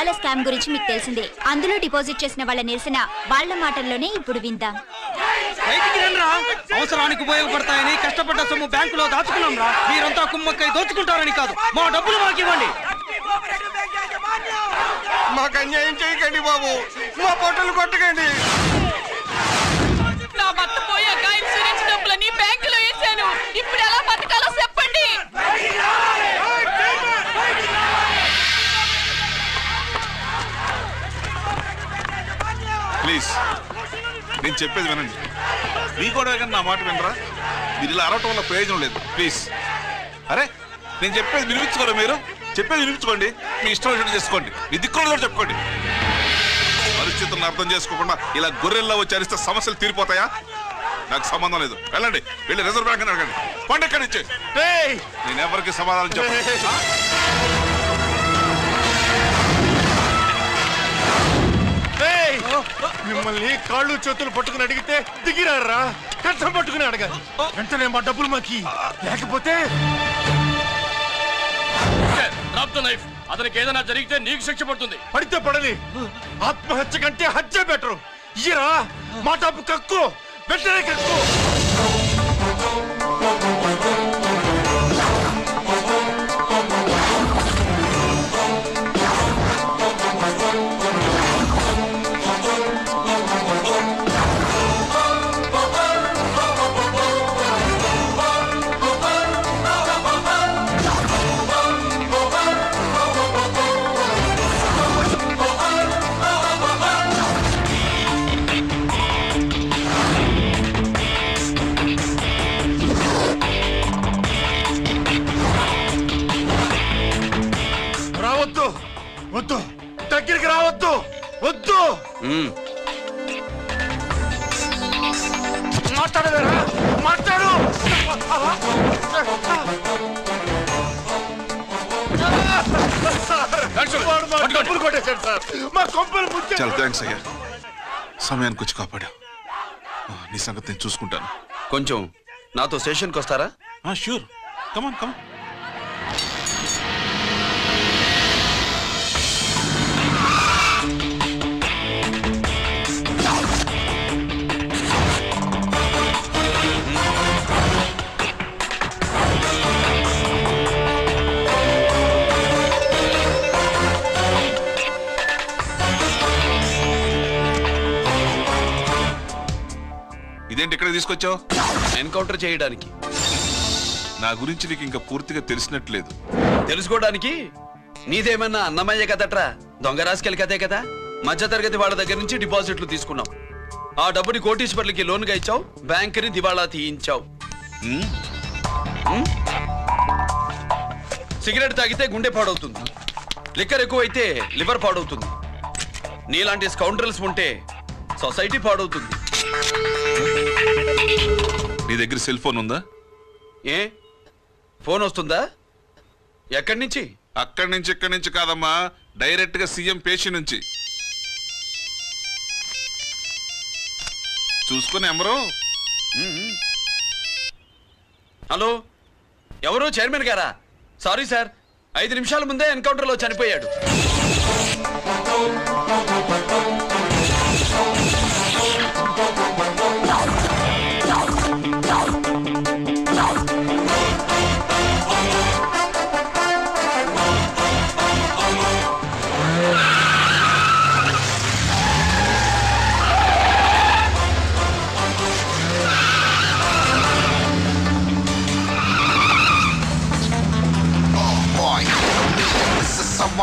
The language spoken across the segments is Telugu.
దివాలా స్కామ్ గురించి మీకు తెలిసిందే. అందులో డిపాజిట్ చేసిన వాళ్ళ నిరసన వాళ్ళ మాటల్లోనే ఇప్పుడు విందాం. అవసరానికి ఉపయోగపడతాయని కష్టపడ్డ సొమ్ము బ్యాంకులో దాచుకున్నాం రా. మీరంతా కుమ్మక్కై దోచుకుంటారని కాదు, మా డబ్బులు మాకు ఇవ్వండి. మాకు అన్యాయం చేయకండి బాబు, మా పొట్టలు కొట్టకండి. నా భర్త పోయాక ఇన్సూరెన్స్ డబ్బులని బ్యాంకులో వేసాను. ఇప్పుడు ఎలా బతకాలో చెప్పండి. ప్లీజ్ నేను చెప్పేది వినండి. మీ కూడా కానీ నా మాట వినరా? మీరు ఇలా అరవటం వల్ల ప్రయోజనం లేదు. ప్లీజ్ అరే నేను చెప్పేది వినిపించుకోరా? మీరు చెప్పేది వినిపించుకోండి, మీ ఇష్టం వచ్చినట్టు చేసుకోండి, మీ దిక్కులో చెప్పుకోండి. పరిస్థితులను అర్థం చేసుకోకుండా ఇలా గొర్రెల్లో వచ్చి అరిస్తే సమస్యలు తీరిపోతాయా? నాకు సంబంధం లేదు. వెళ్ళండి, వెళ్ళి రిజర్వ్ బ్యాంక్ అని అడగండి. పండి ఎక్కడి నుంచి. నేను ఎవరికి సమాధానం చెప్పను. మిమ్మల్ని కాళ్ళు చేతులు పట్టుకుని అడిగితే దిగిరారా? కష్టం పట్టుకుని అడగాలి. వెంటనే మా డబ్బులు మాకి, లేకపోతే అతనికి ఏదైనా జరిగితే నీకు శిక్ష పడుతుంది. పడితే పడని, ఆత్మహత్య కంటే హత్య బెటరు. ఇయ్యరా మా డబ్బు, కక్కు, వెంటనే కక్కు. వద్దు, దగ్గరికి రావద్దు, వద్దు. మాట్లాడవేరా? మాట్లాడు. డబ్బులు కొట్టేశాడు సార్, మా కొంపలు ముంచాడు. చాలా థ్యాంక్స్ అయ్యా, సమయానికి వచ్చి కాపాడా. నీ సంగతి నేను చూసుకుంటాను. కొంచెం నాతో స్టేషన్కి వస్తారా? షూర్, కమాన్ కమాన్. ఇదేంటి ఇక్కడ తీసుకొచ్చావు? ఎన్కౌంటర్ చేయడానికి. నా గురించి నీకు ఇంకా పూర్తిగా తెలిసినట్లేదు. తెలుసుకోవడానికి నీదేమన్నా అన్నమయ్య కదట్రా, దొంగ రాసుకెళ్ళి కదే కదా. మధ్య తరగతి వాళ్ళ దగ్గర నుంచి డిపాజిట్లు తీసుకున్నావు. ఆ డబ్బుని కోటీశ్వర్లకి లోన్గా ఇచ్చావు, బ్యాంకుని దివాళా తీయించావు. సిగరెట్ తాగితే గుండె పాడవుతుంది, లిక్కర్ ఎక్కువైతే లివర్ పాడవుతుంది. నీలాంటి స్కౌండ్రల్స్ ఉంటే సొసైటీ పాడవుతుంది. నీ దగ్గర సెల్ ఫోన్ ఉందా? ఏ ఫోన్ వస్తుందా? ఎక్కడి నుంచి? అక్కడి నుంచి ఇక్కడి నుంచి కాదమ్మా, డైరెక్ట్ గా సీఎం పేషి నుంచి. చూసుకుని ఎవరు? హలో, ఎవరు? చైర్మన్ గారా? సారీ సార్, 5 నిమిషాల ముందే ఎన్కౌంటర్లో చనిపోయాడు.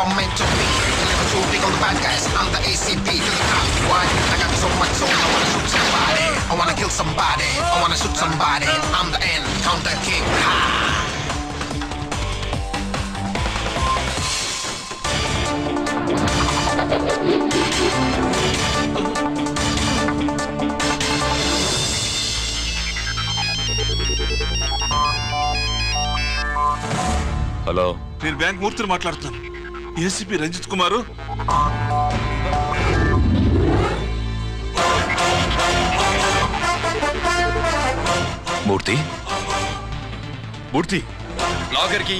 I'm meant to be. Never too big on the bad guys. I'm the ACP to the top. Why? I got so much soul. I wanna shoot somebody. I wanna kill somebody. I wanna shoot somebody. I'm the end. Counter king. Ha! Hello, నేను బ్యాంక్ మూర్తిని మాట్లాడుతున్నాను. ఏసీపీ రంజిత్ కుమారు. మూర్తి, మూర్తి లాగర్కి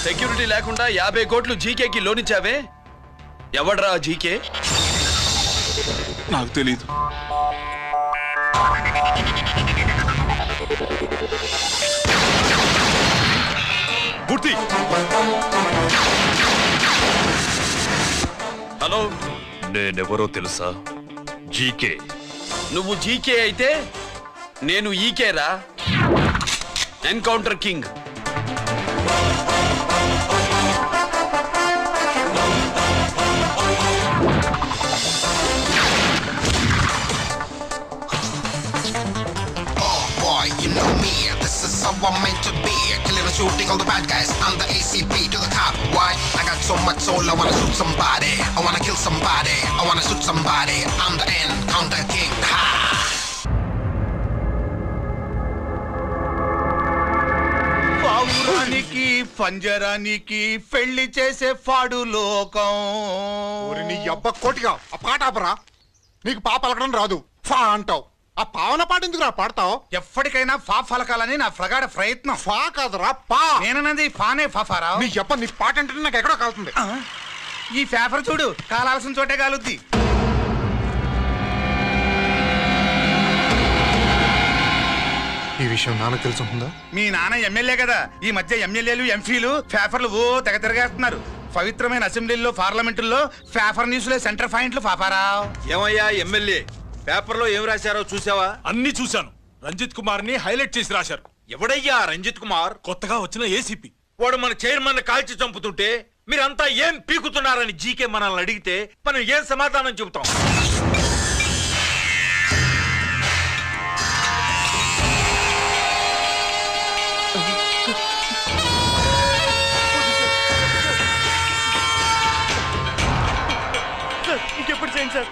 సెక్యూరిటీ లేకుండా 50 కోట్లు జీకేకి లోన్ ఇచ్చావే, ఎవడ్రా జీకే? నాకు తెలీదు. పూర్తి. హలో, నేనెవరో తెలుసా? జీకే. నువ్వు జీకే అయితే నేను ఈకే రా, encounter king. Boy, you know me, this is how I'm meant to be. Killing and shooting all the bad guys, I'm the ACP to the cop. Why? I got so much soul, I wanna shoot somebody. I wanna kill somebody, I wanna shoot somebody. I'm the encounter king. Ha! పావురానికి పంజరానికి పెళ్లి చేసే ఫాడు లోకం. నీ అబ్బ కోటిగా ఆ పాట ఆపరా. నీకు పా పలకడం రాదు, ఫా అంటావు. ఆ పావన పాట ఎందుకు పాడతావు? ఎప్పటికైనా ఫా ఫలకాలని నా ప్రగాఢ ప్రయత్నం. ఫా కాదురా పా. నేనన్నది ఫానే ఫాఫారావు. నీ అబ్బ నీ పాట అంటే నాకు ఎక్కడో కాలుతుంది. ఈ పేపర్ చూడు, కాలాల్సిన చోటే కాలుద్ది. ఈ విషయం నాన్న తెలుసుంటుందా? మీ నాన్న ఎమ్మెల్యే కదా, ఈ మధ్య ఎమ్మెల్యేలు ఎంపీలు పేపర్లు ఓ తెగ తిరగేస్తున్నారు. పవిత్రమైన అసెంబ్లీల్లో పార్లమెంటుల్లో పేపర్ న్యూస్లో సెంటర్ పాయింట్లు ఫాఫారావు. ఏమయ్యా ఎమ్మెల్యే, పేపర్లో ఏం రాశారో చూసావా? అన్ని చూశాను. రంజిత్ కుమార్ ని హైలైట్ చేసి రాశారు. ఎవడయ్యా రంజిత్ కుమార్? కొత్తగా వచ్చిన ఏసీపీ. వాడు మన చైర్మన్ కాల్చి చంపుతుంటే మీరంతా ఏం పీకుతున్నారని జీకే మనల్ని అడిగితే మనం ఏం సమాధానం చెబుతాం? ఇంకెప్పుడు చేయండి సార్.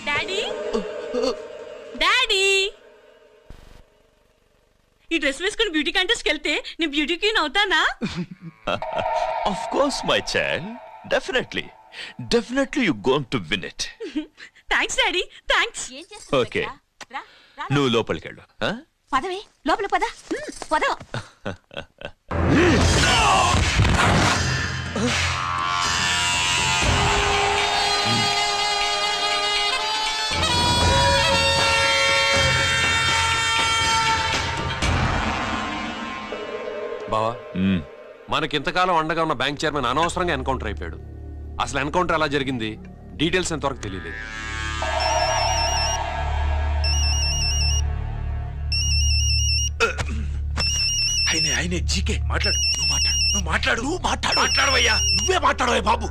డాడీ డాడీ, ఈ డ్రెస్ వేసుకుని బ్యూటీ కాంటెస్ట్కి వెళ్తే నేను బ్యూటీ క్వీన్ అవుతానా? Of course, my child. Definitely. Definitely you're going to win it. Thanks daddy, thanks. Okay. నువ్వు లోపలికి వెళ్ళు. పదవే లోపల పద. పద. బావా, మనకింతకాలం అండగా ఉన్న బ్యాంక్ చైర్మన్ అనవసరంగా ఎన్కౌంటర్ అయిపోయాడు. అసలు ఎన్కౌంటర్ ఎలా జరిగింది, డీటెయిల్స్ ఎంతవరకు తెలియలేదు. ఆయనే జీకే. మాట్లాడు, నువ్వు మాట్లాడవయ్యా. నువ్వే మాట్లాడవే బాబు.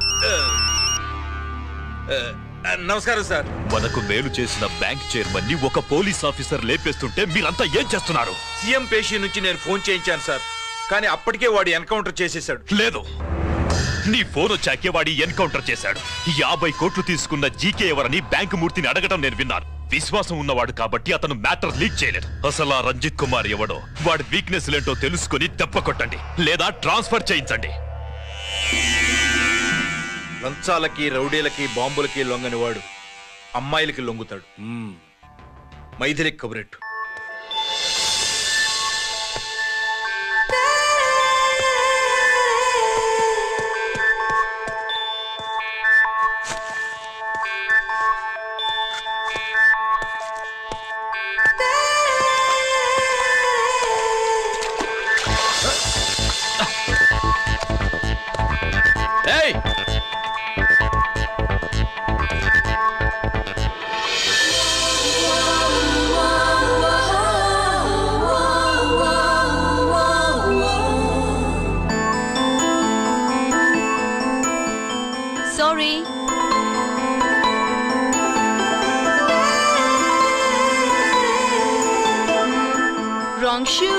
నమస్కారం సార్. మనకు మేలు చేసిన బ్యాంక్ చైర్మన్ ని ఒక పోలీస్ ఆఫీసర్ లేపేస్తుంటే మీరంతా ఏం చేస్తున్నారు? సీఎం పేషీ నుంచి నేను ఫోన్ చేయించాను సార్, కానీ అప్పటికే వాడు ఎన్కౌంటర్ చేసేశాడు. లేదు, నీ ఫోన్ వచ్చాకే వాడి ఎన్కౌంటర్ చేశాడు. 50 కోట్లు తీసుకున్న జీకే ఎవరని బ్యాంకు మూర్తిని అడగటం నేను విన్నాను. విశ్వాసం ఉన్నవాడు కాబట్టి అతను మ్యాటర్ లీక్ చేయలేదు. అసలు ఆ రంజిత్ కుమార్ ఎవడో, వాడి వీక్నెస్ లేంటో తెలుసుకుని దెబ్బ కొట్టండి, లేదా ట్రాన్స్ఫర్ చేయించండి. లంచాలకి, రౌడీలకి, బాంబులకి లొంగని వాడు అమ్మాయిలకి లొంగుతాడు. మైథిలికి కబురెట్టు. ఏయ్, sorry. Wrong shoe.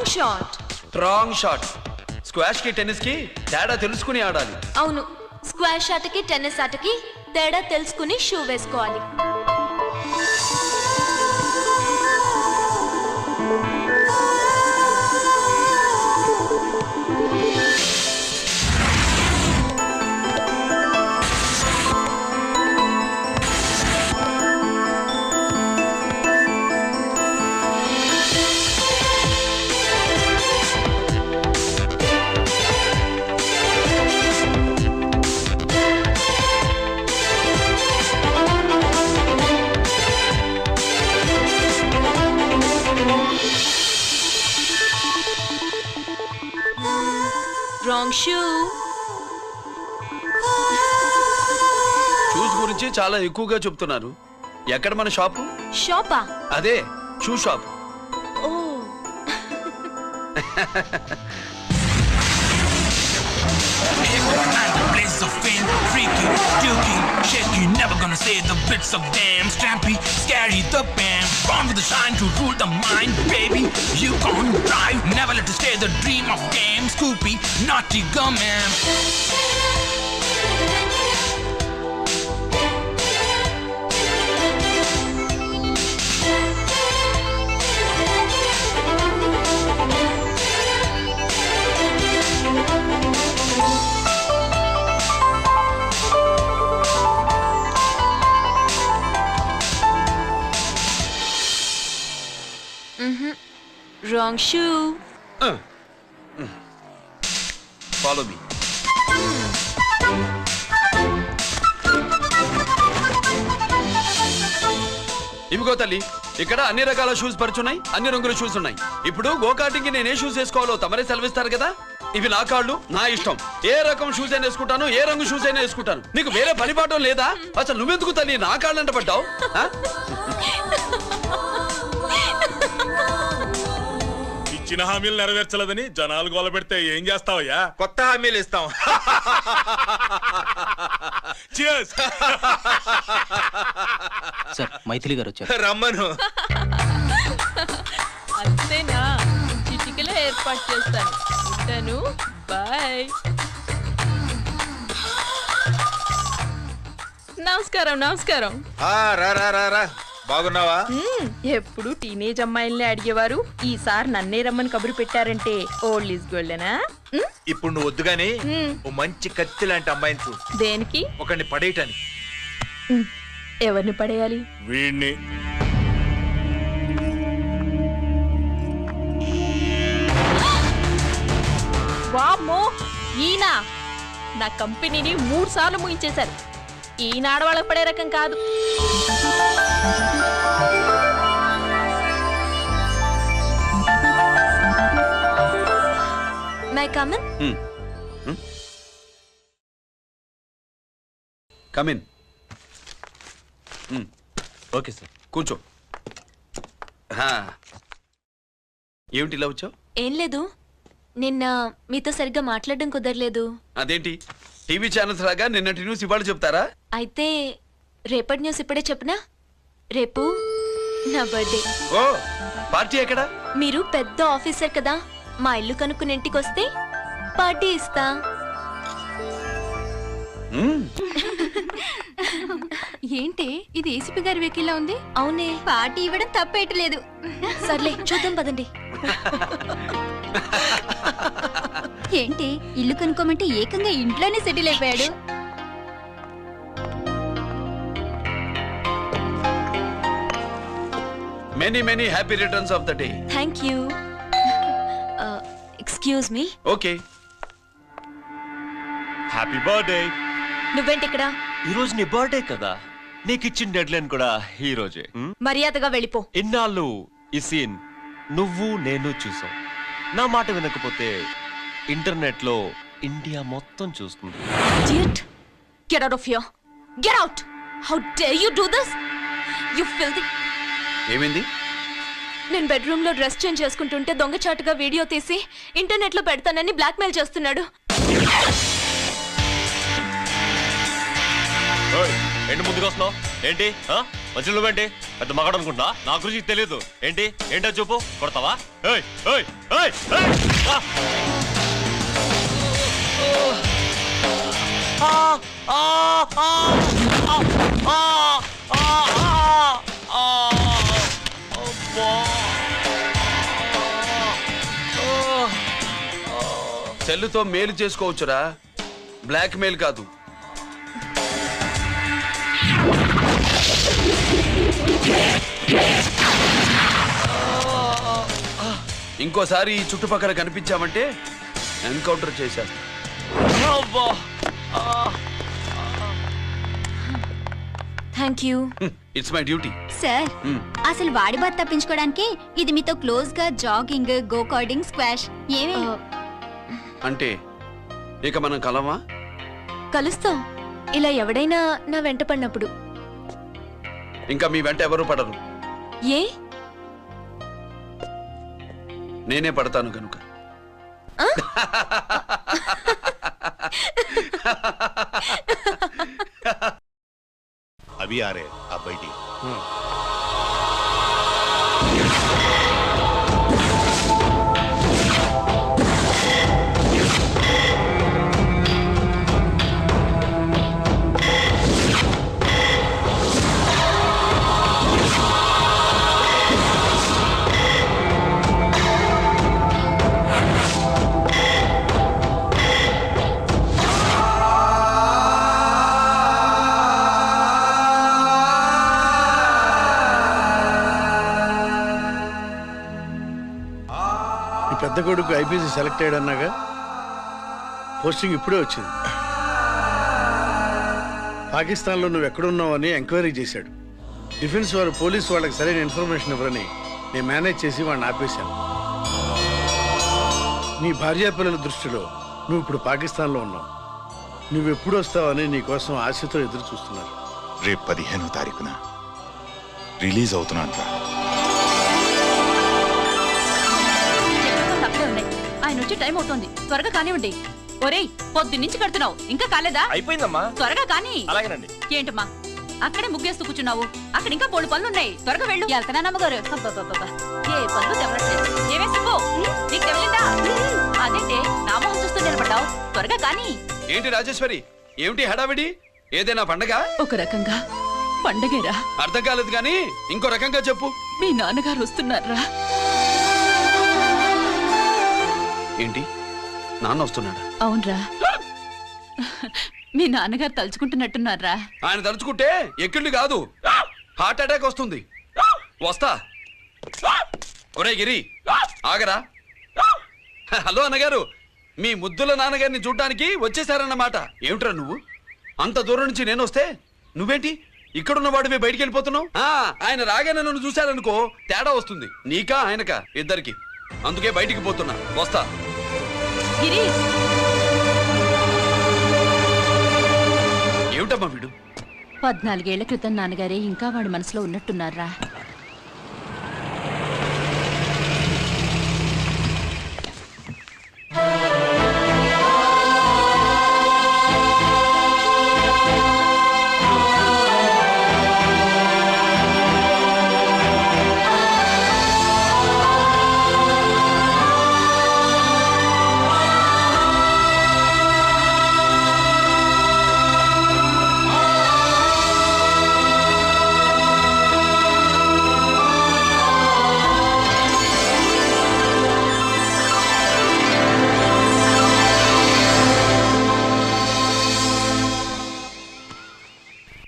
Wrong shot. Wrong shot. Squash కి టెన్నిస్ కి తేడా తెలుసుకుని ఆడాలి. అవును, స్క్వాష్ ఆటకి టెన్నిస్ ఆటకి తేడా తెలుసుకుని షూ వేసుకోవాలి. Wrong shoe. షూస్ గురించి చాలా ఎక్కువగా చెప్తున్నారు. ఎక్కడ మన షాపు? షాపా? అదే shoe shop. Oh. Blaze of fame, freaky, dukey, shaky, never gonna say the bits of damn strampy, scary the band, born with the shine to rule the mind, baby. You gon' drive, never let it stay the dream of game, Scoopy, naughty gumman. Wrong shoe. Follow me. ఇవిగో తల్లి, ఇక్కడ అన్ని రకాల షూస్ పరుచున్నాయి, అన్ని రంగుల షూస్ ఉన్నాయి. ఇప్పుడు గోకార్టింగ్ కి నేను ఏ షూస్ వేసుకోవాలో తమరే సెలవిస్తారు కదా. ఇవి నా కాళ్ళు, నా ఇష్టం. ఏ రకం షూస్ అయినా వేసుకుంటాను, ఏ రంగు షూస్ అయినా వేసుకుంటాను. నీకు వేరే పని పాఠం లేదా? అసలు నువ్వెందుకు తల్లి నా కాళ్ళు అంట పడ్డావు? ఇచ్చిన హామీలు నెరవేర్చలేదని జనాలు గోల పెడితే ఏం చేస్తావయ్యా? కొత్త హామీలు ఇస్తాం. సార్, మైథిలి గారు వచ్చారు. రమ్మను. అంతేనా? చిటికలో ఏర్పాటు చేస్తాను. ఉంటాను. బాయ్. నమస్కారం. నమస్కారం. రా. బాగున్నావా? ఎప్పుడు టీనేజ్ అమ్మాయిల్ని అడిగేవారు, ఈసారి నన్నే రమ్మని కబురు పెట్టారంటే ఓల్డ్ ఈజ్ గోల్డెనా? ఇప్పుడు నువ్వు వద్దు గానీ ఓ మంచి కత్తి లాంటి అమ్మాయిని చూడు. దేనికి? ఒకరిని పడేయటానికి. ఎవరిని పడేయాలి? వీణ్ణి. వామ్మో, ఈయన నా కంపెనీని 3 సార్లు ముగించేశారు. ఈయన ఆడవాళ్ళకి పడే రకం కాదు. May I come in? Come in. Okay sir, కూర్చో. ఏమిటి ఇలా వచ్చావు? ఏం లేదు, నిన్న మీతో సరిగ్గా మాట్లాడడం కుదరలేదు. అదేంటి, టీవీ ఛానల్స్ లాగా నిన్నటి న్యూస్ ఇవాళ చెప్తారా? అయితే రేపటి న్యూస్ ఇప్పుడే చెప్పనా? రేపు నా బర్త్డే. ఓ, పార్టీ ఎక్కడ? మీరు పెద్ద ఆఫీసర్ కదా, మా ఇల్లు కనుక్కుని ఇంటికి వస్తే పార్టీ ఇస్తా. ఏంటి ఇది ఏసీపీ గారి వెకిల్లా ఉంది? అవునే, పార్టీ ఇవ్వడం తప్పేయట్లేదు. సర్లే చూద్దాం పదండి. ఏంటి ఇల్లు కనుక్కోమంటే ఏకంగా ఇంట్లోనే సెటిల్ అయిపోయాడు. Many happy returns of the day. Thank you. Excuse me. Okay. Happy birthday. నువ్వేంటి ఇక్కడ? ఈ రోజు నీ బర్త్డే కదా, నీకు ఇచ్చిన డెడ్ లైన్ కూడా ఈ రోజే. మర్యాదగా వెళ్ళిపో. ఇన్నాళ్ళు ఈ సీన్ నువ్వు నేను చూసాం. నా మాట వినకపోతే ఇంటర్నెట్ లో ఇండియా మొత్తం చూస్తుంది. Idiot. Get out of here. Get out. How dare you do this? You filthy. ఏమైంది? నేను బెడ్రూమ్ లో డ్రెస్ చేంజ్ చేసుకుంటుంటే దొంగచాటుగా వీడియో తీసి ఇంటర్నెట్ లో పెడతానని బ్లాక్మెయిల్ చేస్తున్నాడు. ఏంటి ముందుకు వస్తున్నావు? ఏంటి మధ్యలో నువ్వేంటి? పెద్ద మగాడు అనుకుంటా నా గురించి తెలియదు ఏంటి ఏంటో చూపు కొడతావా ఏయ్ ఏయ్ ఏయ్ ఏయ్ సెల్లుతో మేలు చేసుకోవచ్చురా, బ్లాక్ మెయిల్ కాదు. ఇంకోసారి ఈ చుట్టుపక్కల కనిపించామంటే ఎన్కౌంటర్ చేశారు. Thank you. It's my duty. Sir అసలు వాడి బాధ తప్పించుకోవడానికి ఇది మీతో క్లోజ్ గా జాగింగ్, గో కార్డింగ్, స్క్వాష్ ఏమే అంటే ఇక మనం కలవా? కలుస్తాం ఇలా ఎవడైనా నా వెంట పడినప్పుడు. ఇంకా మీ వెంట ఎవరు పడరు. ఏ? నేనే పడతాను కనుక. अभी आ रहे आप बैठिए। పెద్ద కొడుకు ఐపీసీ సెలెక్ట్ అయ్యాడన్నాగా, పోస్టింగ్ ఇప్పుడే వచ్చింది. పాకిస్తాన్లో నువ్వు ఎక్కడున్నావని ఎంక్వైరీ చేశాడు. డిఫెన్స్ వారు పోలీసు వాళ్ళకి సరైన ఇన్ఫర్మేషన్ ఇవ్వరని నేను మేనేజ్ చేసి వాడిని ఆపేశాను. నీ భార్యా పిల్లల దృష్టిలో నువ్వు ఇప్పుడు పాకిస్తాన్లో ఉన్నావు. నువ్వెప్పుడు వస్తావని నీ కోసం ఆశతో ఎదురు చూస్తున్నారు. రేపు 15వ తారీఖున రిలీజ్ అవుతున్నాను రా. ఆయన వచ్చి టైం అవుతోంది, త్వరగా కానివ్వండి. ఒరేయ్ పొద్దున్నుంచి కడుతున్నావు, ఇంకా కాలేదా? అయిపోయిందమ్మా. త్వరగా కానీ. అలాగేనండి. ఏంటమ్మా అక్కడే ముగ్గేస్తూ కూర్చున్నావు? అక్కడ ఇంకా 3 పనులున్నాయి, త్వరగా వెళ్ళు. వెళ్తానా నమ్మగారు? అబ్బబ్బబ్బబ్బా, ఏ పనులు తెవరట్లేదు. ఏమే సుబ్బు, నీకు తెవలిందా? అదేంటే నా మొహం చూస్తూ నిలబడ్డావు, త్వరగా కానీ. ఏంటి రాజేశ్వరి, ఏమిటి హడావిడి? ఏదైనా పండగ? ఒక రకంగా పండగేరా. అర్థం కాలేదు కానీ ఇంకో రకంగా చెప్పు. మీ నాన్నగారు వస్తున్నారా? ఏంటి, నాన్న వస్తున్నాడా? అవునరా, మీ నాన్నగారు తలుచుకుంటున్నట్టున్నారా? ఆయన తలుచుకుంటే ఎక్కిళ్ళు కాదు, హార్ట్ అటాక్ వస్తుంది. వస్తా. ఒరే గిరి ఆగరా. హలో అన్నగారు, మీ ముద్దుల నాన్నగారిని చూడ్డానికి వచ్చేసారన్నమాట. ఏమిట్రా నువ్వు? అంత దూరం నుంచి నేను వస్తే నువ్వేంటి ఇక్కడున్న వాడివి బయటికి వెళ్ళిపోతున్నావు? ఆయన రాగానే నన్ను చూశారనుకో తేడా వస్తుంది, నీకా ఆయనకా ఇద్దరికి. అందుకే బయటికి పోతున్నా, వస్తా. ఏమిటమ్మా వీడు? 14 ఏళ్ల క్రితం నాన్నగారే ఇంకా వాడి మనసులో ఉన్నట్టున్నారా?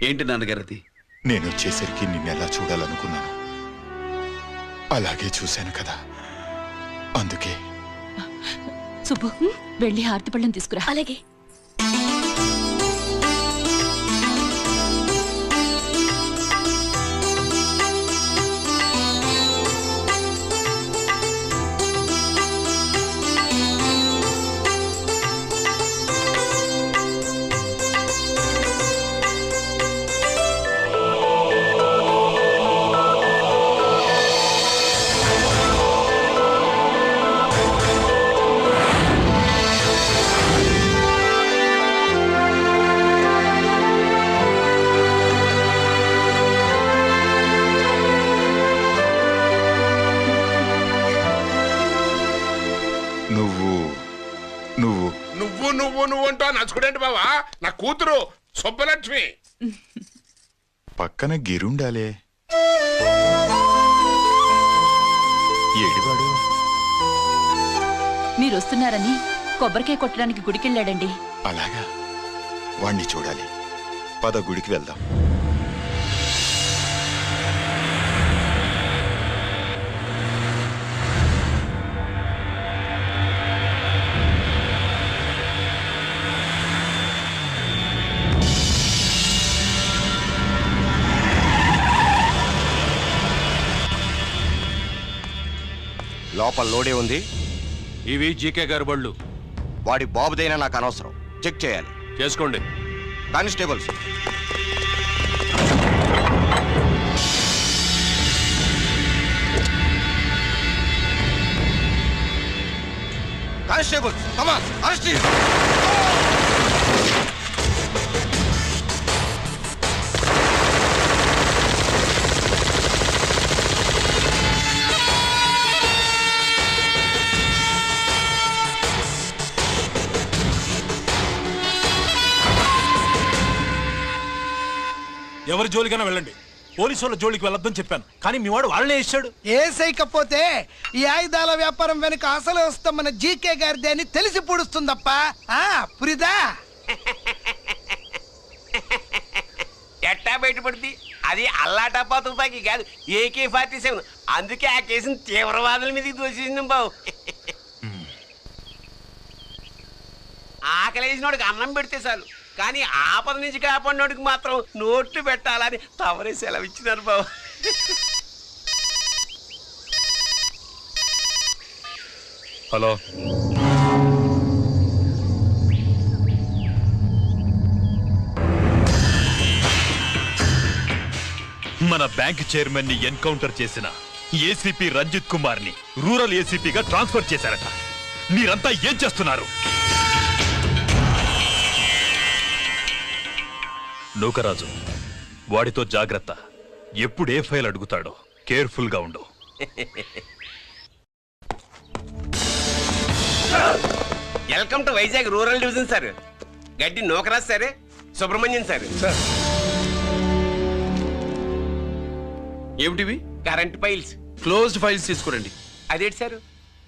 ఏంటి నాన్నగారిది? నేను వచ్చేసరికి నిన్నెలా చూడాలనుకున్నాను అలాగే చూశాను కదా, అందుకే. సుబ్బు, వెళ్ళి హారతి పళ్ళని తీసుకురా. అలాగే. నువ్వు అంటూ నచ్చుకుడేంటి బావా? నా కూతురు సుబ్బలక్ష్మి. పక్కన గిరుండాలే ఏడివాడు. మీరు వస్తున్నారని కొబ్బరికాయ కొట్టడానికి గుడికెళ్ళాడండి. అలాగా, వాణ్ణి చూడాలి. పద గుడికి వెళ్దాం. లోపల లోడే ఉంది. ఇవి జీకే గారి బళ్ళు. వాడి బాబుదైనా నాకు అనవసరం. చెక్ చేయాలి. చేసుకోండి. Constables, constables, come on, arrest him. ఎవరి జోలికైనా వెళ్ళండి, పోలీసు వాళ్ళ జోలికి వెళ్ళొద్దని చెప్పాను, కానీ మీ వాడు వాళ్ళనే ఇచ్చాడు. ఏసైకపోతే ఈ ఆయుధాల వ్యాపారం వెనుక అసలు వస్తాం మన జీకే గారిదే అని తెలిసి పూడుస్తుందప్ప. పురిదా ఎట్టా బయటపడుతుంది? అది అల్లాటప్పా తుపాకి కాదు, AK-47. అందుకే ఆ కేసుని తీవ్రవాదుల మీదకి దోషింది బావు. ఆకలేసినోడికి అన్నం పెడితే చాలు, కానీ ఆపద నుంచి కాపాడినోడికి మాత్రం నోట్లు పెట్టాలని తవరే సెలవు ఇచ్చినారు బాబు. హలో, మన బ్యాంక్ చైర్మన్ ని ఎన్కౌంటర్ చేసిన ఏసీపీ రంజిత్ కుమార్ ని రూరల్ ఏసీపీగా ట్రాన్స్ఫర్ చేశారట. మీరంతా ఏం చేస్తున్నారు? నూకరాజు, వాడితో జాగ్రత్త. ఎప్పుడు ఏ ఫైల్ అడుగుతాడో కేర్ఫుల్ గా ఉండు. Welcome to Vizag rural division sir. Gaddi Nookaraj sir, Subrahmanyam sir. ఏమిటివి? Current files. క్లోజ్డ్ ఫైల్స్ తీసుకురండి. అదేంటి సార్,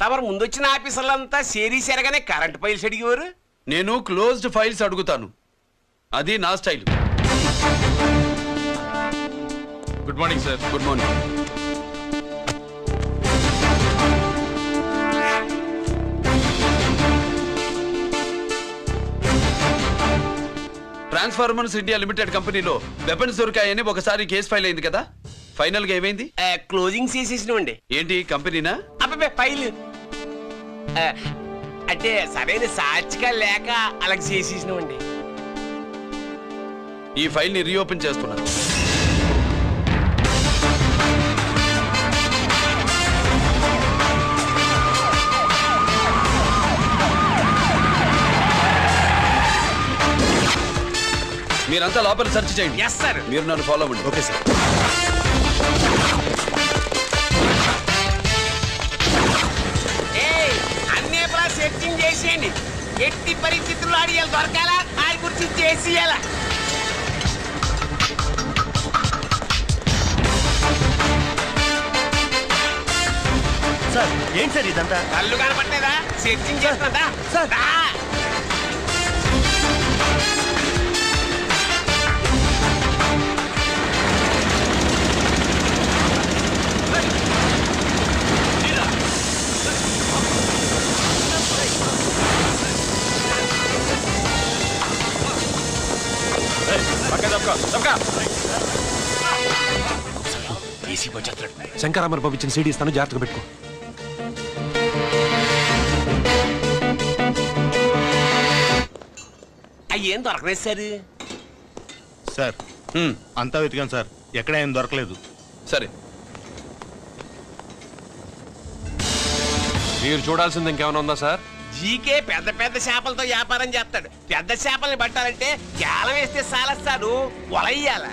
తమరు ముందొచ్చిన ఆఫీసర్లంతా సేరీసారగానే కరెంట్ ఫైల్స్ అడిగేవారు. నేను క్లోజ్డ్ ఫైల్స్ అడుగుతాను, అది నా style. Good morning sir. Good morning. Transformers India limited కంపెనీలో వెపన్స్ దొరికాయని ఒకసారి కేసు ఫైల్ అయింది కదా, ఫైనల్ గా ఏమైంది? క్లోజింగ్ చేసేసినండి. ఏంటి కంపెనీనా? అబ్బాయి ఫైల్ అంటే సరైన సాక్షిగా లేక అలా చేసేసినండి. ఈ ఫైల్ ని రీఓపెన్ చేస్తున్నా. మీరంతా లోపల సెర్చ్ చేయండి. Yes sir. మీరు నన్ను ఫాలో అవ్వండి. Okay sir. అన్నీ సెర్చింగ్ చేసేయండి. ఎట్టి పరిస్థితుల్లో అడియాలి దొరకాలా, ఆయన గురించి చేసేయాలా. సార్ ఏంటి సార్ ఇదంతా? కళ్ళు కనపట్టలేదా? సెర్చింగ్ చేస్తున్నా సార్. శంకరామర్ పంపించిన సీడీ ఇస్తాను, జాగ్రత్తగా పెట్టుకో. అయ్యేం దొరకలేదు సార్. సార్ అంతా వెతికాను సార్, ఎక్కడ ఏం దొరకలేదు. సరే, మీరు చూడాల్సింది ఇంకేమైనా ఉందా సార్? జీకే పెద్ద పెద్ద చేపలతో వ్యాపారం చేస్తాడు. పెద్ద చేపల్ని పట్టాలంటే జాలం వేస్తే సాలస్తాడు, వలయ్యాల.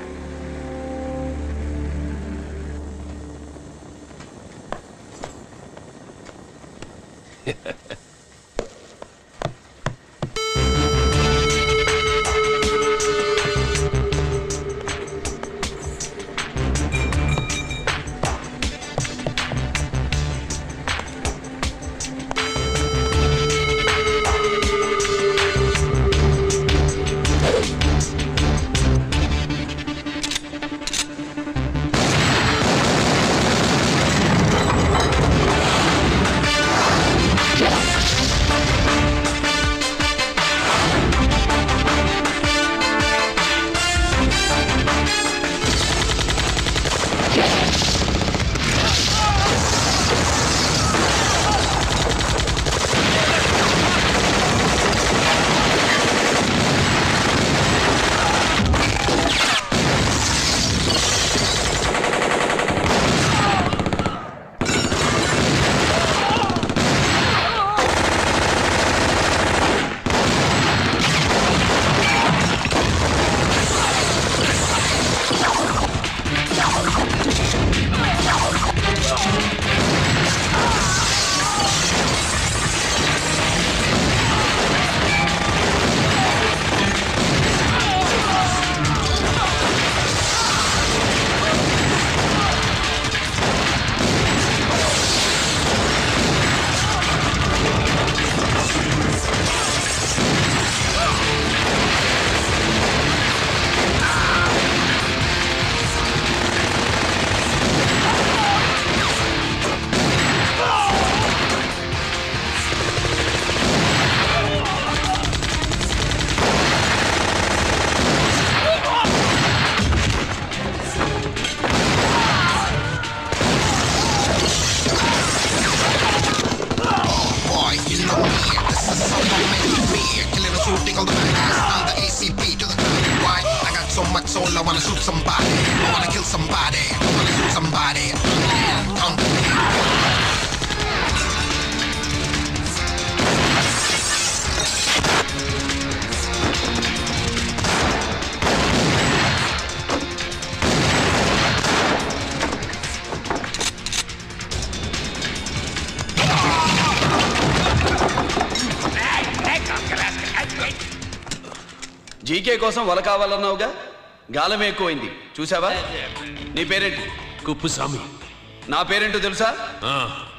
జీకే కోసం వల కావాలన్నావుగా, గాలం ఎక్కువైంది చూసావా? నీ పేరేంటి? కుప్పుస్వామి. నా పేరేంటో తెలుసా?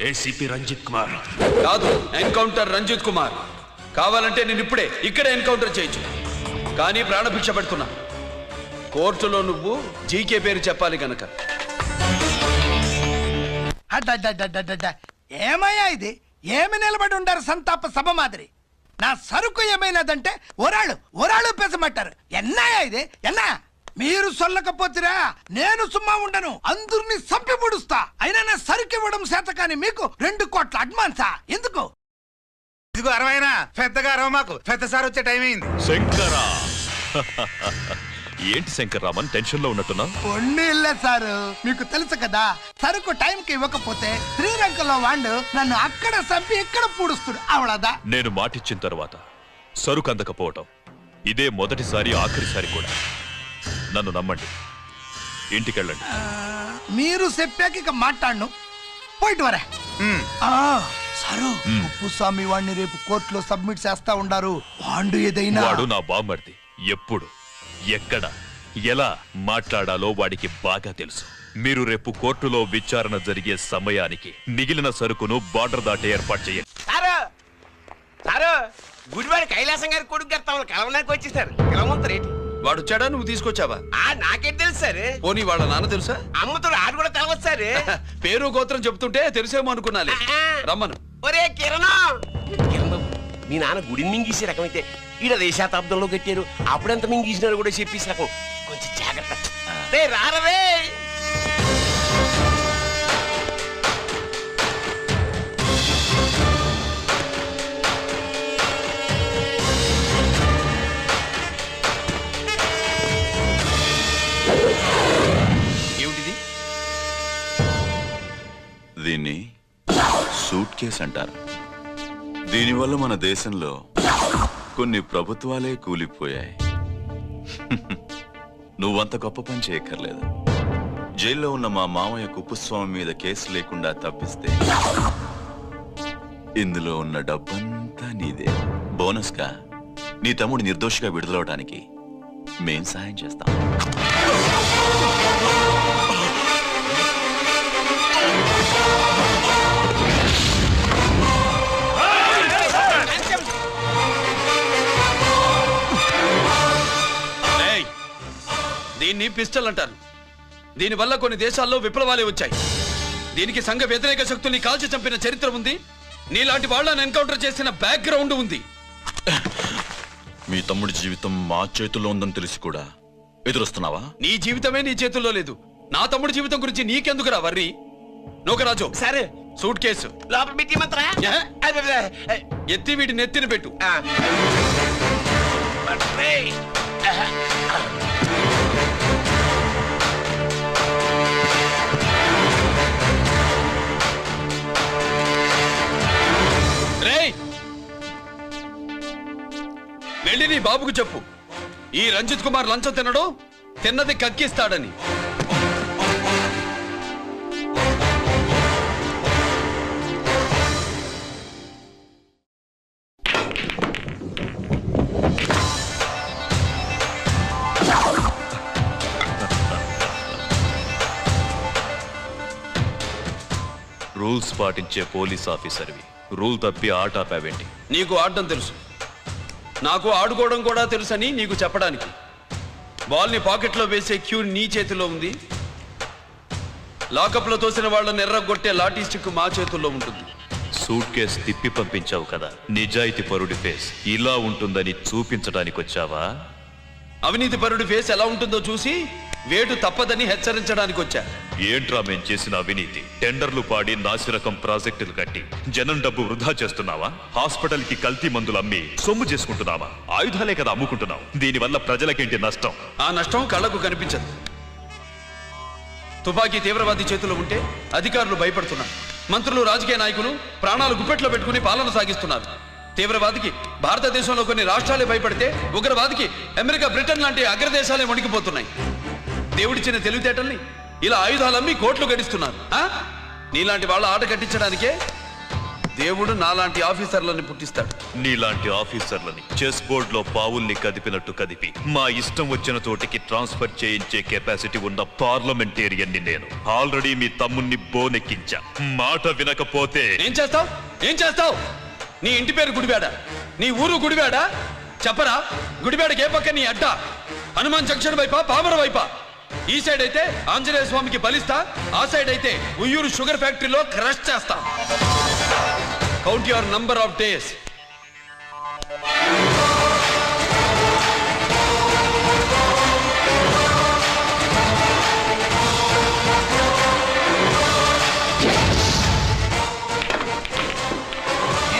ఏసీపీ రంజిత్ కుమార్. కాదు, ఎన్కౌంటర్ రంజిత్ కుమార్. కావాలంటే నేను ఇప్పుడే ఇక్కడే ఎన్కౌంటర్ చేయొచ్చు, కానీ ప్రాణభిక్ష పెడుతున్నా. కోర్టులో నువ్వు జీకే పేరు చెప్పాలి గనక. ఏమయ్యా ఇది? ఏమి నిలబడి ఉండారు సంతాప సభ మాదిరి? నా సరుకు ఏమైనదంటే ఒరాళ్ళు పెసమంటారు. ఎన్నాయా ఇది? ఎన్నా మీరు సొల్లకపోతురా నేను సుమ్మా ఉండను, అందరిని సంపి ముడుస్తా. అయినా నా సరుకు ఇవ్వడం చేత కానీ మీకు 2 కోట్ల అడ్వాన్సా? ఎందుకు? ఇదిగో అరవైనా పెద్దగా అరవ, మాకు పెద్ద సార్ వచ్చే టైం అయింది. శంకరా ఏంటి శంకర్ రామన్ టెన్షన్ లో ఉన్నట్టున్నా? ఇల్లే సారు, మీకు తెలుసు కదా, సరుకు టైంకి ఇవ్వకపోతే శ్రీలంకలో వాడు నన్ను అక్కడ చంపి ఇక్కడ పూడుస్తుడు. అవడదా? నేను మాటిచ్చిన తర్వాత సరుకు అందకపోవటం ఇదే మొదటిసారి, ఆఖరిసారి కూడా. నన్ను నమ్మండి, ఇంటికెళ్ళండి. మీరు చెప్పాక ఇక మాట్లాడను. పోయిట్ వరే. సారు, ఉప్పుస్వామి వాడిని రేపు కోర్టులో సబ్మిట్ చేస్తా ఉండారు. వాడు ఏదైనా వాడు నా బామ్మర్ది. ఎప్పుడు, ఎక్కడ, ఎలా మాట్లాడాలో వాడికి బాగా తెలుసు. మీరు రేపు కోర్టులో విచారణ జరిగే సమయానికి మిగిలిన సరుకును బార్డర్ దాటి ఏర్పాటు చేయండి. సారు, గుడివాడి కైలాసం గారి కొడుకు గారు తమను కలవడానికి వచ్చేసారు. కలవమంటారేంటి? వాడు వచ్చాడా, నువ్వు తీసుకొచ్చావా? నాకేం తెలుసు సార్. పోనీ వాళ్ళ నాన్న తెలుసా? అమ్మతో ఆడు కూడా తెలవచ్చు సార్. పేరు గోత్రం చెప్తుంటే తెలిసేమో అనుకున్నాలే. రమ్మను. ఒరే కిరణ్ బాబు, మీ నాన్న గుడిని మింగేసే రకమైతే ఈడ దేశాతాబ్దంలో కట్టారు. అప్పుడెంత మింగేసినారు కూడా చెప్పేసి రకం. కొంచెం జాగ్రత్త. రే రారవే. ఏమిటిది? దీన్ని సూట్ కేస్ అంటారు. దీనివల్ల మన దేశంలో కొన్ని ప్రభుత్వాలే కూలిపోయాయి. నువ్వంత గొప్ప పని చేయక్కర్లేదు. జైల్లో ఉన్న మా మామయ్య కుప్పుస్వామి మీద కేసు లేకుండా తప్పిస్తే ఇందులో ఉన్న డబ్బంతా నీదే. బోనస్ గా నీ తమ్ముడు నిర్దోషిగా విడుదలవడానికి మేం సాయం చేస్తాం. దీన్ని పిస్టల్ అంటారు. దీనివల్ల కొన్ని దేశాల్లో విప్లవాలే వచ్చాయి. దీనికి సంఘ వ్యతిరేక శక్తుల్ని కాల్చి చంపిన చరిత్ర ఉంది. నీలాంటి వాళ్ళని ఎన్కౌంటర్ చేసిన బ్యాక్గ్రౌండ్ ఉంది. మీ తమ్ముడి జీవితం మా చేతుల్లో ఉందని తెలిసి కూడా ఎదురొస్తున్నావా? నీ జీవితమే నీ చేతుల్లో లేదు. నా తమ్ముడి జీవితం గురించి నీకెందుకురా వర్రి? నోకరాజు, సరే సూట్ కేసు లోపల పెట్టి మంత్రా ఎత్తి వీటి నెత్తిన పెట్టు. వెళ్ళి నీ బాబుకు చెప్పు, ఈ రంజిత్ కుమార్ లంచం తినడు, తిన్నది కక్కిస్తాడని. రూల్స్ పాటించే పోలీస్ ఆఫీసర్వి రూల్ తప్పి ఆట ఆపావేంటి? నీకు ఆడడం తెలుసు, నాకు ఆడుకోవడం కూడా తెలుసని నీకు చెప్పడానికి. బాల్ని పాకెట్లో వేసే క్యూ నీ చేతిలో ఉంది. లాకప్లో తోసిన వాళ్ళని ఎర్రగొట్టే లాఠీ స్టిక్ మా చేతుల్లో ఉంటుంది. సూట్ కేసు తిప్పి పంపించావు కదా, నిజాయితీ పరుడి ఫేస్ ఇలా ఉంటుందని చూపించడానికి వచ్చావా? అవినీతి పరుడి ఫేస్ ఎలా ఉంటుందో చూసి వేటు తప్పదని హెచ్చరించడానికి వచ్చా. ఏంట్రా మేం చేసిన అవినీతి? టెండర్లు పాడి నాసిరకం ప్రాజెక్టులు కట్టి జనం డబ్బు వృధా చేస్తున్నావా? హాస్పిటల్ కి కల్తీ మందులు అమ్మి సొమ్ము చేసుకుంటున్నావా? ఆయుధాలే కదా అమ్ముకుంటున్నావు. దీనివల్ల ప్రజలకేంటి నష్టం? ఆ నష్టం కళ్ళకు కనిపించదు. తుపాకీ తీవ్రవాది చేతిలో ఉంటే అధికారులు భయపడుతున్నారు. మంత్రులు, రాజకీయ నాయకులు ప్రాణాలు గుప్పెట్లో పెట్టుకుని పాలన సాగిస్తున్నారు. తీవ్రవాదికి భారతదేశంలో కొన్ని రాష్ట్రాలే భయపడితే ఉగ్రవాదికి అమెరికా, బ్రిటన్ లాంటి అగ్రదేశాలే వణికిపోతున్నాయి. దేవుడిచ్చిన తెలివితేటల్ని ఇలా ఆయుధాలమ్మి కోట్లు గడిస్తున్నారు. నీలాంటి వాళ్ళ ఆట కట్టించడానికే దేవుడు నాలాంటి ఆఫీసర్లని పుట్టిస్తాడు. నీలాంటి ఆఫీసర్లని చెస్ బోర్డ్ లో పావుల్ని కదిపినట్టు కదిపి మా ఇష్టం వచ్చిన చోటికి ట్రాన్స్ఫర్ చేయించే కెపాసిటీ ఉన్న పార్లమెంటేరియన్ ని నేను. ఆల్రెడీ మీ తమ్ముణ్ణి బోనెక్కించా. మాట వినకపోతే ఏం చేస్తావు? ఏం చేస్తావు? నీ ఇంటి పేరు గుడివాడ, నీ ఊరు గుడివాడ. చెప్పరా, గుడివాడకి ఏ పక్క నీ అడ్డ? హనుమాన్ జంక్షన్ వైపా, పామర వైపా? ఈ సైడ్ అయితే ఆంజనేయ స్వామికి బలిస్తా, ఆ సైడ్ అయితే ఉయ్యూరు షుగర్ ఫ్యాక్టరీలో క్రష్ చేస్తా. Count your number of days.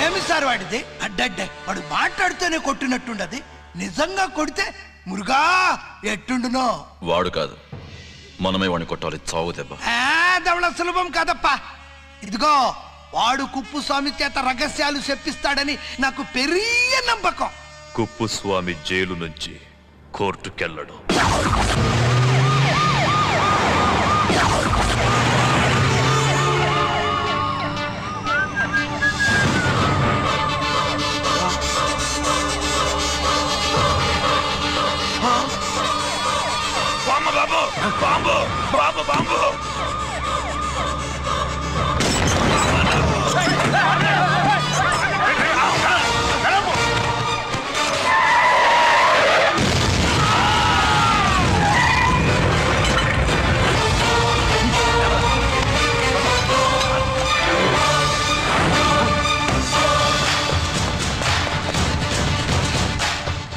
ఏమి సార్ వాడిది? అడ్డడ్డే వాడు మాట్లాడుతూనే కొట్టినట్టుండది. నిజంగా కొడితే మురుగా ఎట్టుండునో. వాడు కాదు, మనమే వాడిని కొట్టాలి. చావు దెబ్బ. దవళ సులభం కాదప్పా. ఇదిగో వాడు కుప్పుస్వామి చేత రహస్యాలు చెప్పిస్తాడని నాకు పెరియ నమ్మకం. కుప్పుస్వామి జైలు నుంచి కోర్టుకెళ్ళడు. Bomb bomb bomb.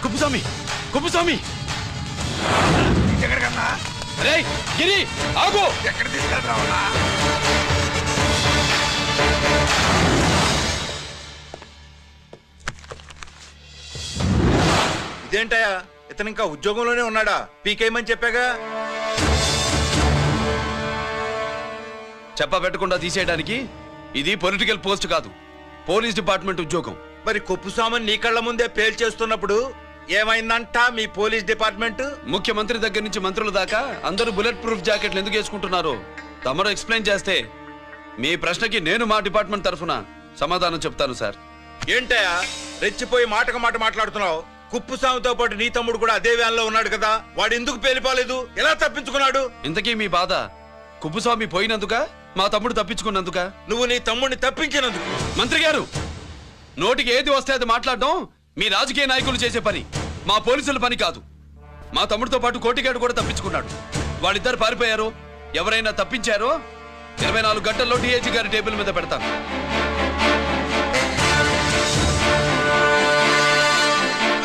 Kuppuswamy, Kuppuswamy. ఎక్కడికన్నా? అరే గిరి ఆగు. ఎక్కడ తీసుకెళ్తావన్నా? ఇదేంటయ్యా, ఇతను ఇంకా ఉద్యోగంలోనే ఉన్నాడా? పీకేయమని చెప్పాగా. చెప్ప పెట్టకుండా తీసేయడానికి ఇది పొలిటికల్ పోస్ట్ కాదు, పోలీస్ డిపార్ట్మెంట్ ఉద్యోగం. మరి కుప్పుస్వామిని నీ కళ్ళ ముందే పేల్చేస్తున్నప్పుడు ఏమైందంట మీ పోలీస్ డిపార్ట్మెంట్? ముఖ్యమంత్రి దగ్గర నుంచి మంత్రుల దాకా అందరూ బుల్లెట్ ప్రూఫ్ జాకెట్లు ఎందుకు వేసుకుంటున్నారు తమరు ఎక్స్ప్లెయిన్ చేస్తే మీ ప్రశ్నకి నేను మా డిపార్ట్మెంట్ తరఫున సమాధానం చెప్తాను సార్. ఏంటయ్యా రెచ్చిపోయి మాటకు మాట మాట్లాడుతున్నావు? కుప్పుస్వామితో పాటు నీ తమ్ముడు కూడా అదే వ్యాన్ లో ఉన్నాడు కదా, వాడు ఎందుకు పేలిపోలేదు? ఎలా తప్పించుకున్నాడు? ఇంతకీ మీ బాధ కుప్పుస్వామి పోయినందుక, మా తమ్ముడు తప్పించుకున్నందుక? నువ్వు నీ తమ్ముడిని తప్పించినందుకు. మంత్రి గారు, నోటికి ఏది వస్తే అది మాట్లాడడం మీ రాజకీయ నాయకులు చేసే పని, మా పోలీసుల పని కాదు. మా తమ్ముడితో పాటు కోటిగాడు కూడా తప్పించుకున్నాడు. వాళ్ళిద్దరు పారిపోయారు. ఎవరైనా తప్పించారో 24 గంటల్లో డిఐజీ గారి టేబుల్ మీద పెడతాను.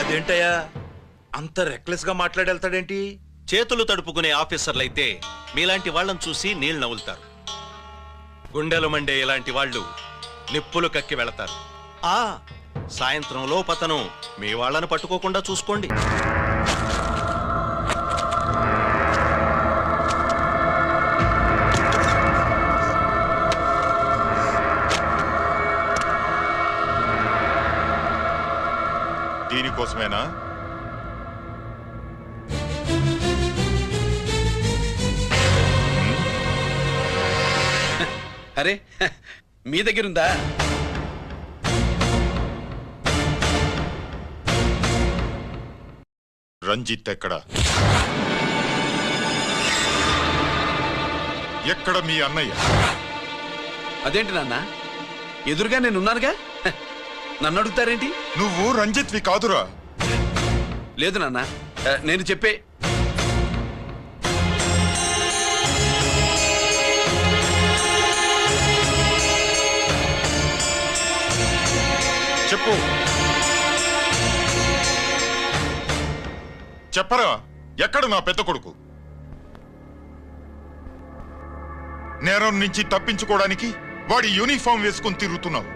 అదేంటయ్యా అంత రెక్లెస్ గా మాట్లాడేళ్తాడేంటి? చేతులు తడుపుకునే ఆఫీసర్లైతే మీలాంటి వాళ్ళని చూసి నీళ్ళు నవ్వులుతారు. గుండెలు మండే ఇలాంటి వాళ్ళు నిప్పులు కక్కి వెళతారు. సాయంత్రం లోపతను మీ వాళ్ళను పట్టుకోకుండా చూసుకోండి. దీనికోసమేనా? అరే మీ దగ్గరుందా? రంజిత్ ఎక్కడ? ఎక్కడ మీ అన్నయ్య? అదేంటి నాన్న, ఎదురుగా నేనున్నానుగా, నన్ను అడుగుతారేంటి? నువ్వు రంజిత్వి కాదురా. లేదు నాన్న, నేను చెప్పే చెప్పు. చెప్పరా, ఎక్కడ నా పెద్ద కొడుకు? నేరం నుంచి తప్పించుకోవడానికి వాడి యూనిఫామ్ వేసుకుని తిరుగుతున్నావు.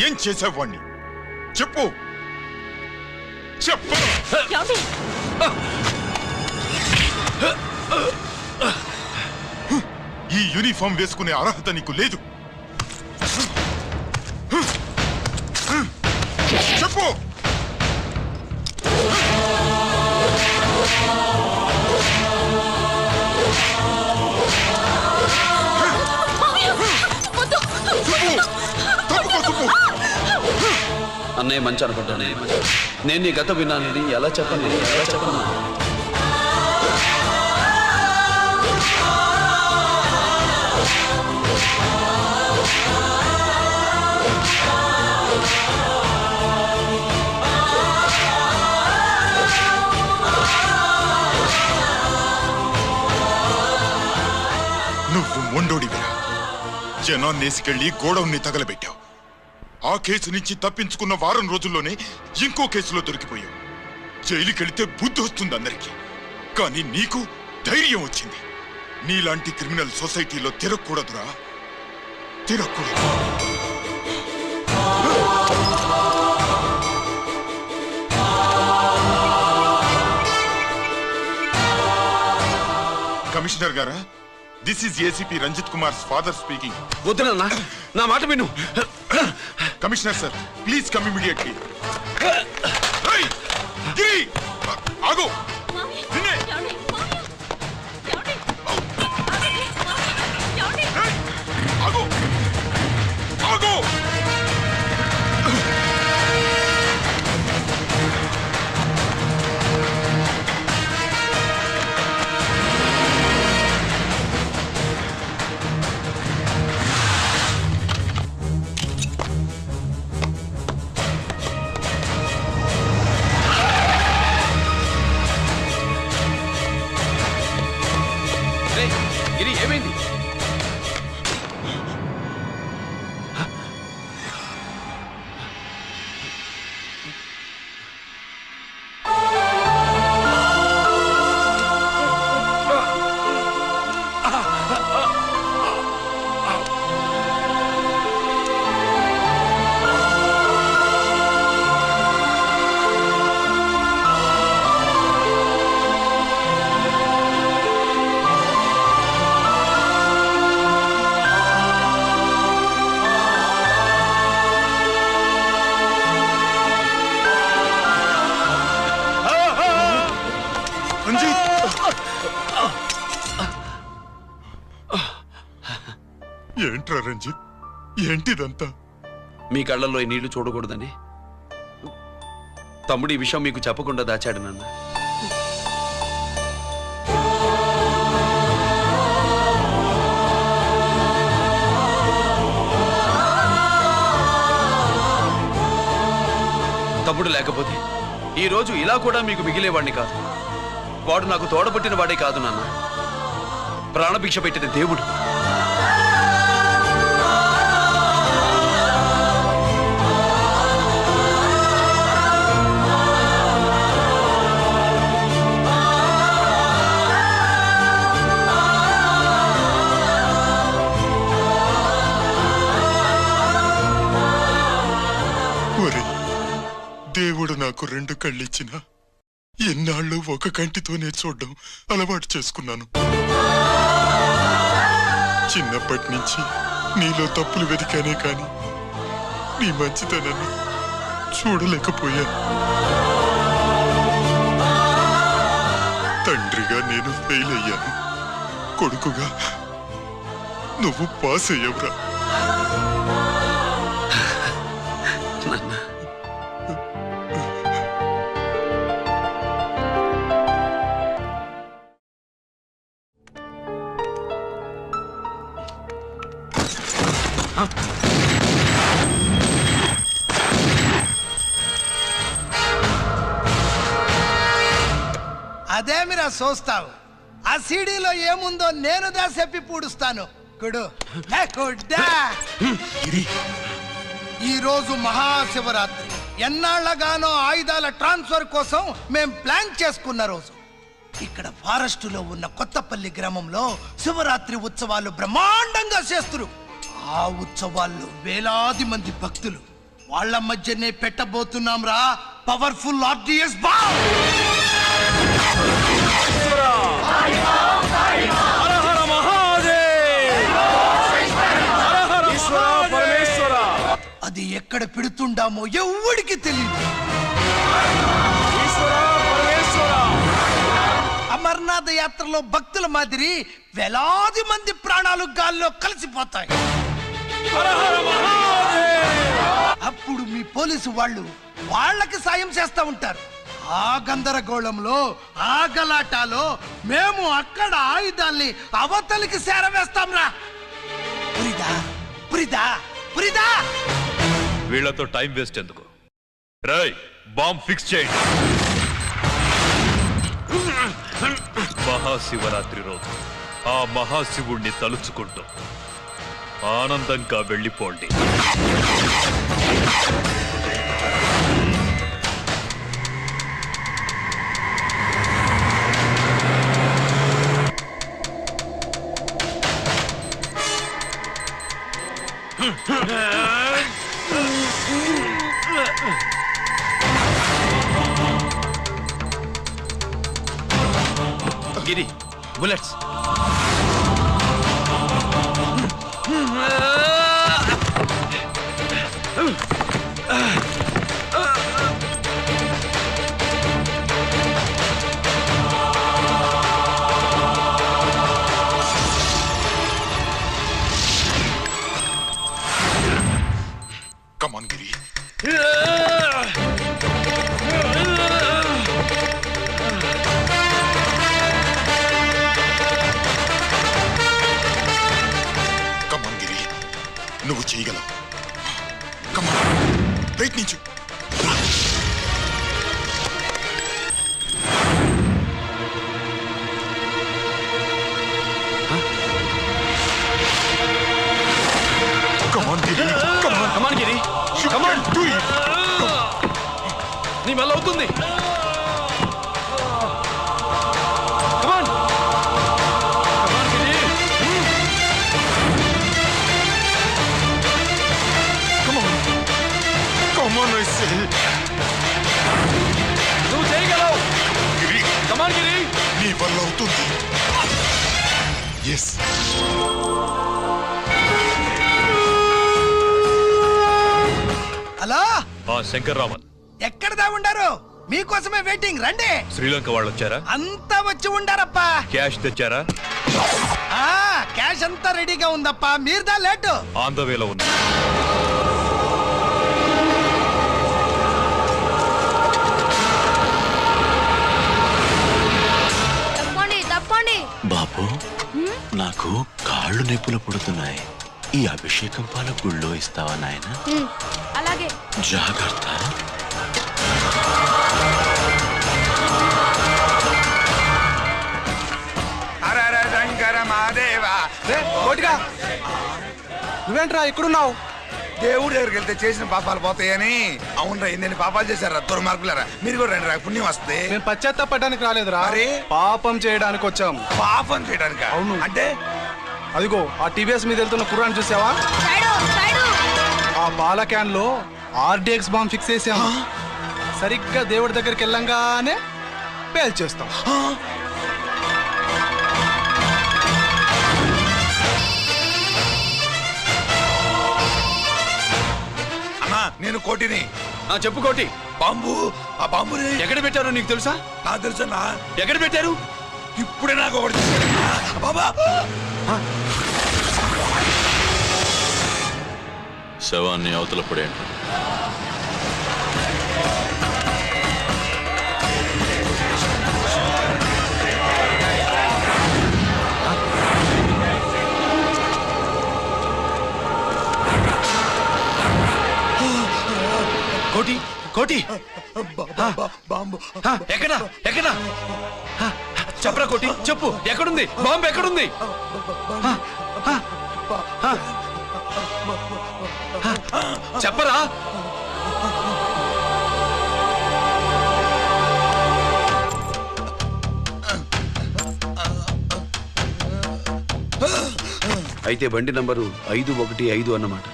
ఏం చేసావు వాణ్ణి? చెప్పు చెప్పు. ఈ యూనిఫామ్ వేసుకునే అర్హత నీకు లేదు. చెప్పు. తప్పుకో సుబ్బు. అన్నయ్య మంచి అనుకుంటాను. నేను నీ గత విన్నానని ఎలా చెప్పను? నువ్వు మొండోడివిరా. జనాన్నేసుకెళ్లి గోడౌన్ని తగలబెట్టావు. ఆ కేసు నుంచి తప్పించుకున్న వారం రోజుల్లోనే ఇంకో కేసులో దొరికిపోయావు. జైలుకెళ్తే బుద్ధి వస్తుంది అందరికీ, కానీ నీకు ధైర్యం వచ్చింది. నీలాంటి క్రిమినల్ సొసైటీలో తిరగకూడదురా, తిరగకూడదు. కమిషనర్ గారా, this is ACP Ranjith Kumar father speaking. వద్దునన్నా, నా మాట విను. Commissioner sir, please come immediately. ఆగు. ఆగు. ఆగు. గిరి, ఏమైంది? ఏంట్రా రంజిత్, ఏంటిదంతా? మీ కళ్ళల్లో ఈ నీళ్లు చూడకూడదని తమ్ముడు ఈ విషయం మీకు చెప్పకుండా దాచాడు నాన్న. తమ్ముడు లేకపోతే ఈ రోజు ఇలా కూడా మీకు మిగిలేవాడిని కాదు. వాడు నాకు తోడబుట్టిన వాడే కాదు నాన్న, ప్రాణభిక్ష పెట్టిన దేవుడు. దేవుడు నాకు 2 కళ్ళిచ్చిన ఎన్నాళ్ళు ఒక కంటితోనే చూడడం అలవాటు చేసుకున్నాను. చిన్నప్పటి నుంచి నీలో తప్పులు వెతికానే కాని నీ మంచితనాన్ని చూడలేకపోయాను. తండ్రిగా నేను ఫెయిల్ అయ్యాను, కొడుకుగా నువ్వు పాస్ అయ్యవురా. అదేమిరా చూస్తావు? ఆ సీడీలో ఏముందో నేను దాసెప్పి పూడుస్తాను. కుడు ఈ రోజు మహాశివరాత్రి. ఎన్నాళ్లగానో ఆయుధాల ట్రాన్స్ఫర్ కోసం మేం ప్లాన్ చేసుకున్న రోజు. ఇక్కడ ఫారెస్టులో ఉన్న కొత్తపల్లి గ్రామంలో శివరాత్రి ఉత్సవాలు బ్రహ్మాండంగా చేస్తున్నారు. ఆ ఉత్సవాల్లో వేలాది మంది భక్తులు. వాళ్ళ మధ్యనే పెట్టబోతున్నాం రా పవర్ఫుల్ ఆర్డిఎస్ బాంబ్. అది ఎక్కడ పెడుతుండామో ఎవ్వడికి తెలియదు. అమర్నాథ్ యాత్రలో భక్తుల మాదిరి వేలాది మంది ప్రాణాలు గాల్లో కలిసిపోతాయి. అప్పుడు మీ పోలీసు వాళ్ళు వాళ్ళకి సాయం చేస్తా ఉంటారు. ఆ గందరగోళంలో ఆ గలాటాలో మేము అక్కడ ఆయుధాల్ని అవతలికి చేరవేస్తాం రా. పురిదా పురిదా పురిదా. వీళ్లతో టైం వేస్ట్ ఎందుకు? రై, బాంబ్ ఫిక్స్ చేయండి. మహాశివరాత్రి రోజు ఆ మహాశివుణ్ణి తలుచుకుంటూ ఆనందంగా వెళ్ళిపోండి. గిరి, bullets. Come on, Giri. Come on, Giri. నువ్వు చేయగలవు. Come on. ప్రయత్నించు. Come on, Giri. Come on. Come on, Giri. Come on. Do it. నీ వల్ల అవుతుంది. Come on. Come on, Giri. Come on. Come on, I say. నువ్వు చేయగలవు. Giri. Come on, Giri. నీ వల్ల అవుతుంది. Yes. హలో, శంకర్రామన్ ఎక్కడ దా ఉండారు? మీకోసమే వెయిటింగ్. రండి. శ్రీలంక వాళ్ళు వచ్చారా? అంతా వచ్చి ఉండారప్పా. క్యాష్ తెచ్చారా? క్యాష్ అంతా రెడీగా ఉందప్పా. మీరుదా లేటు. ఆన్ ద వేలో ఉంది. తప్పండి తప్పండి. బాబు, నాకు కాళ్ళు నొప్పులు పుడుతున్నాయి. ఈ అభిషేకం పాల గుళ్ళో ఇస్తావా నాయన? అలాగే. జాగ్రత్త. నువ్వేంట్రా ఇక్కడున్నావు? దేవుడి దగ్గరికి వెళ్తే చేసిన పాపాలు పోతాయని. అవునరా, ఎన్ని పాపాలు చేశారా దుర్మార్గులారా. మీరు కూడా రండి రా, పుణ్యం వస్తే. మేము పశ్చాత్తాపడడానికి రాలేదురా, అరే పాపం చేయడానికి వచ్చాం. పాపం చేయడానికి? అవును. అంటే అదిగో ఆ టీవీఎస్ మీద వెళ్తున్న కుర్రాన్ని చూసావా? ఆ పాల క్యాన్ లో ఆర్డిఎక్స్ బాంబ్ ఫిక్స్ చేసాం. సరిగ్గా దేవుడి దగ్గరికి వెళ్ళంగానే పేల్చేస్తాం. అన్నా, నేను కోటిని. చెప్పు కోటి. బాంబు, ఆ బాంబుని ఎక్కడ పెట్టారో నీకు తెలుసా? నాకు తెలుసన్నా. ఎక్కడ పెట్టారు? ఇప్పుడే నాకు ఒకటి బాబా. శవాన్ని అవతల పడేయండి. కోటి, కోటి. బాంబు ఎక్కడ ఎక్కడ చెప్పరా కోటి, చెప్పు. ఎక్కడుంది బాంబు? ఎక్కడుంది? చెప్పరా. అయితే బండి నంబరు 515 అన్నమాట.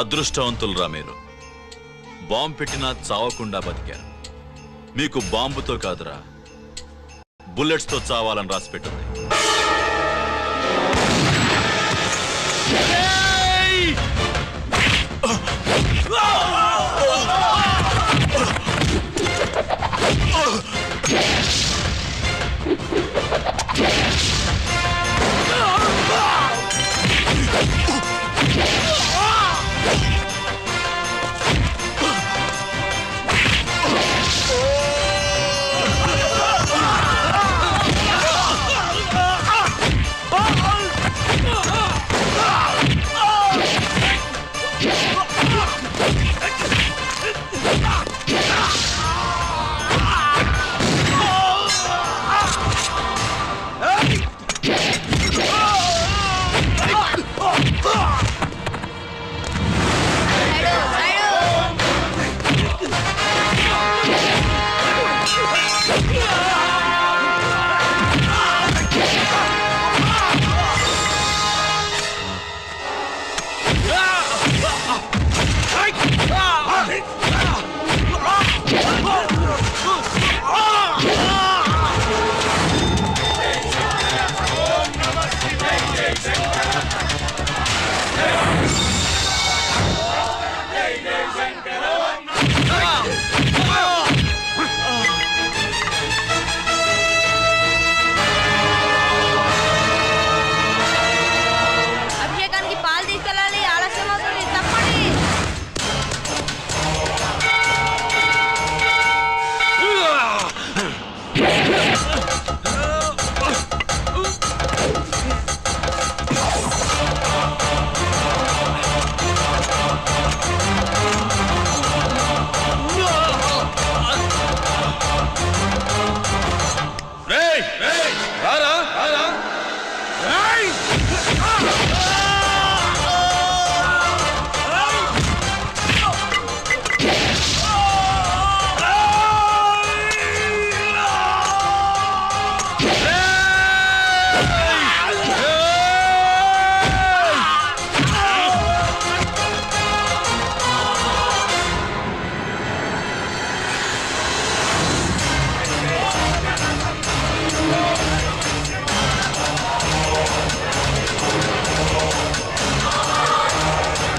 అదృష్టవంతులురా మీరు. బాంబు పెట్టినా చావకుండా బతికారు. మీకు బాంబుతో కాదురా, బుల్లెట్స్ తో చావాలని రాసి పెట్టింది.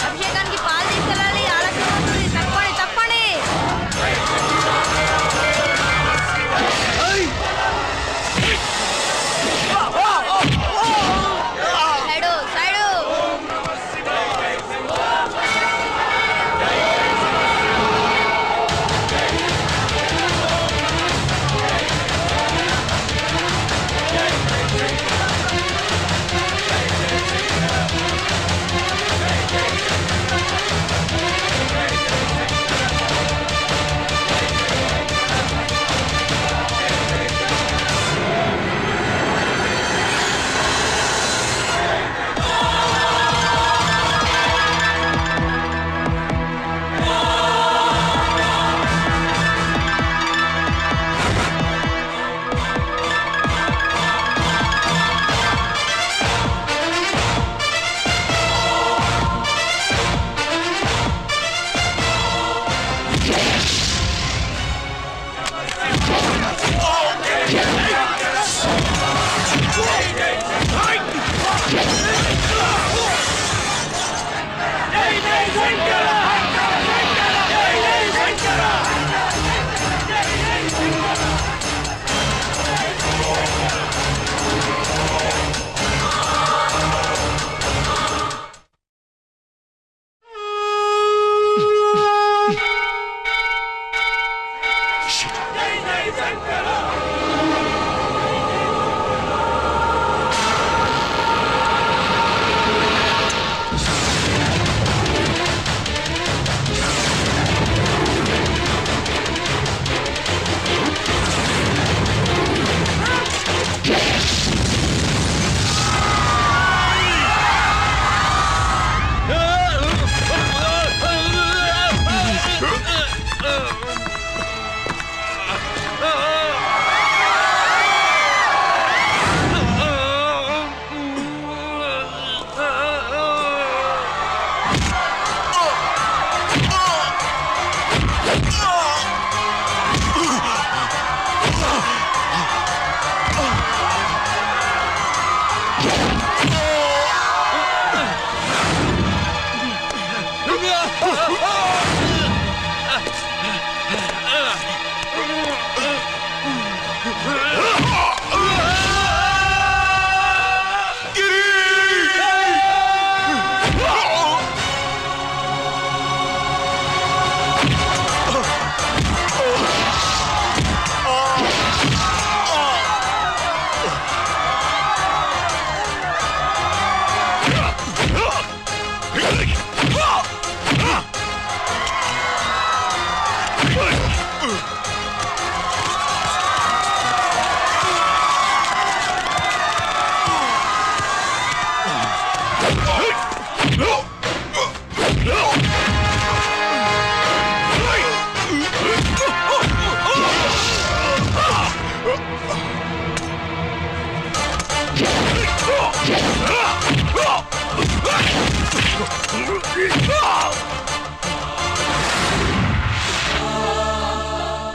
అభిషేకానికి పాలు తీసుకెళ్ళాలి. ఆలస్యం అవుతుంది. తప్పండి తప్పండి. Side side.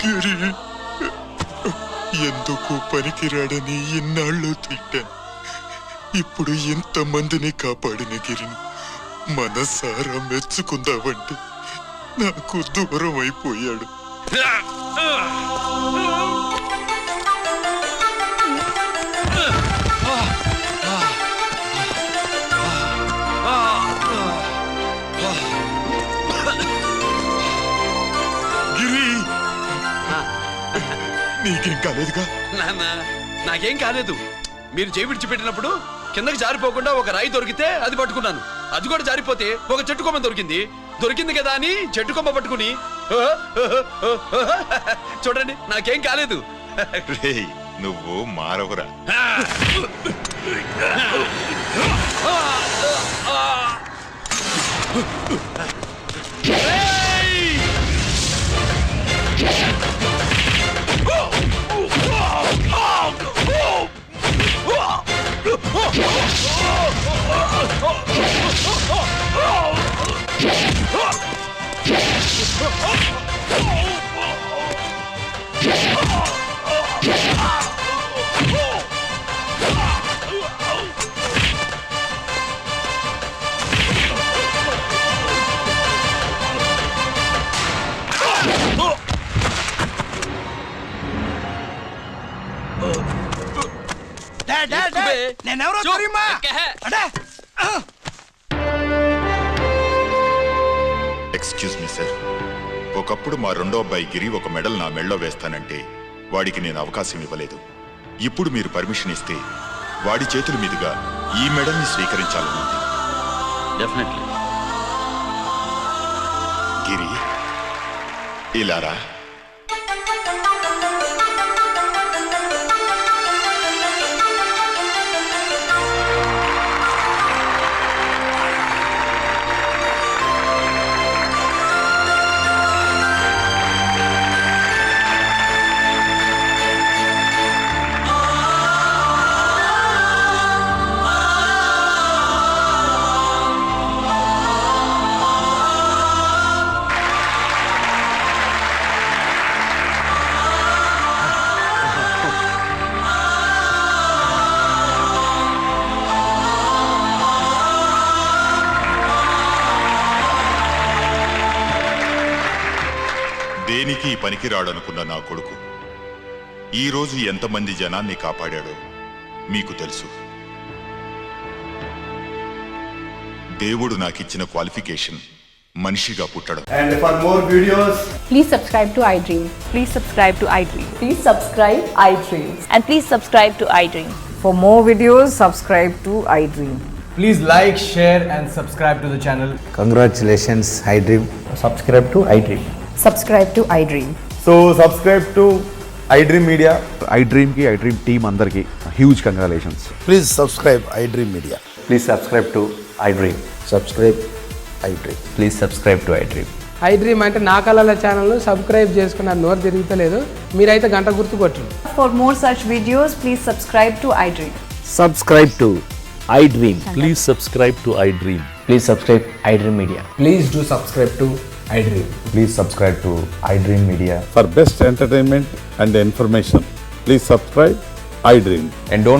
గిరి ఎందుకు పనికిరాడని ఇన్నాళ్ళు తిట్టాను. ఇప్పుడు ఎంతమందిని కాపాడిన గిరిని మనసారా మెచ్చుకుందామంటే నాకు దూరం అయిపోయాడు. గిరి నీకేం కాలేదుగా? నాన్న నాకేం కాలేదు. మీరు చేయి విడిచిపెట్టినప్పుడు కిందకి జారిపోకుండా ఒక రాయి దొరికితే అది పట్టుకున్నాను. అది కూడా జారిపోతే ఒక చెట్టు కొమ్మ దొరికింది. దొరికింది కదా అని చెట్టు కొమ్మ పట్టుకుని చూడండి నాకేం కాలేదు. నువ్వు మారవురా. నేనెవరో తెలియమా? ఎక్స్క్యూజ్ మీ సార్, ఒకప్పుడు మా రెండో అబ్బాయి గిరి ఒక మెడల్ నా మెడలో వేస్తానంటే వాడికి నేను అవకాశం ఇవ్వలేదు. ఇప్పుడు మీరు పర్మిషన్ ఇస్తే వాడి చేతుల మీదుగా ఈ మెడల్ని స్వీకరించాలనుంది. డెఫినెట్లీ. గిరి ఇలారా. దేనికి పనికిరాడనుకున్న నా కొడుకు ఈ రోజు ఎంతమంది జనాన్ని కాపాడాడో మీకు తెలుసు. దేవుడు నాకిచ్చిన క్వాలిఫికేషన్ మనిషిగా పుట్టడం. And for more videos, please subscribe to iDream. Please subscribe to iDream. Please subscribe iDream. And please subscribe to iDream. For more videos, subscribe to iDream. please like, share and subscribe to the channel. Congratulations, iDream. Subscribe to iDream. Subscribe to iDream. So subscribe to iDream Media. iDream ki iDream team andarki huge congratulations. Please subscribe iDream Media. Please subscribe to iDream. Subscribe iDream. Please subscribe to iDream. iDream అంటే నా కళల ఛానల్ సబ్స్క్రైబ్ చేసుకున్న నోరు తిరుగుతలేదు మీరైతే గంట గుర్తు కొట్టండి. For more such videos, please subscribe to iDream. Subscribe to iDream. Please subscribe to iDream. Please subscribe iDream Media. Please do subscribe to iDream. Please subscribe to iDream Media. For best entertainment and information, please subscribe iDream. And don't